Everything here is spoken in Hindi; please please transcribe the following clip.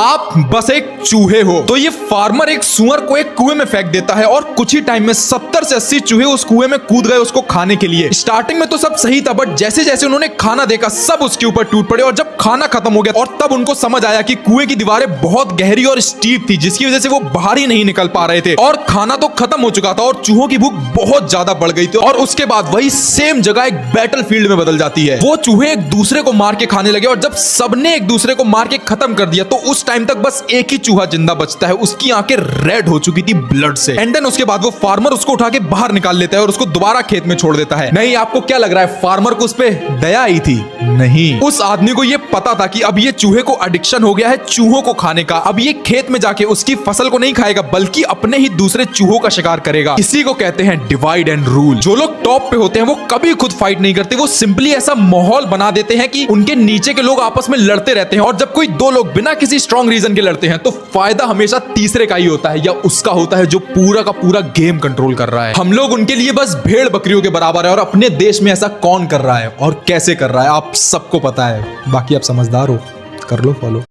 आप बस एक चूहे हो। तो ये फार्मर एक सुअर को एक कुएं में फेंक देता है और कुछ ही टाइम में 70 से 80 चूहे उस कुएं में कूद गए उसको खाने के लिए। स्टार्टिंग में तो सब सही था, बट जैसे जैसे उन्होंने खाना देखा सब उसके ऊपर टूट पड़े। और जब खाना खत्म हो गया और तब उनको समझ आया कि कुएं की दीवारें बहुत गहरी और स्टीप थी, जिसकी वजह से वो बाहर ही नहीं निकल पा रहे थे और खाना तो खत्म हो चुका था और चूहों की भूख बहुत ज्यादा बढ़ गई थी। और उसके बाद वही सेम जगह एक बैटल फील्ड में बदल जाती है। वो चूहे एक दूसरे को मार के खाने लगे और जब सबने एक दूसरे को मार के खत्म कर दिया तो उस टाइम तक बस एक ही चूहा जिंदा बचता है। उसकी आंखें रेड हो चुकी थी ब्लड से। एंड देन उसके बाद वो फार्मर उसको उठा के बाहर निकाल लेता है और उसको दोबारा खेत में छोड़ देता है। नहीं, आपको क्या लग रहा है फार्मर को उस पे दया आई थी? नहीं, उस आदमी को ये पता था कि अब ये चूहे को एडिक्शन हो गया है चूहों को खाने का। अब ये खेत में जाके उसकी फसल को नहीं खाएगा बल्कि अपने ही दूसरे चूहों का शिकार करेगा। इसी को कहते हैं डिवाइड एंड रूल। जो लोग टॉप पे होते हैं वो कभी खुद फाइट नहीं करते, वो सिंपली ऐसा माहौल बना देते हैं कि उनके नीचे के लोग आपस में लड़ते रहते हैं। और जब कोई दो लोग बिना किसी स्ट्रॉन्ग रीजन के लड़ते हैं तो फायदा हमेशा तीसरे का ही होता है, या उसका होता है जो पूरा का पूरा गेम कंट्रोल कर रहा है। हम लोग उनके लिए बस भेड़ बकरियों के बराबर है और अपने देश में ऐसा कौन कर रहा है और कैसे कर रहा है आप सबको पता है। बाकी आप समझदार हो, कर लो फॉलो।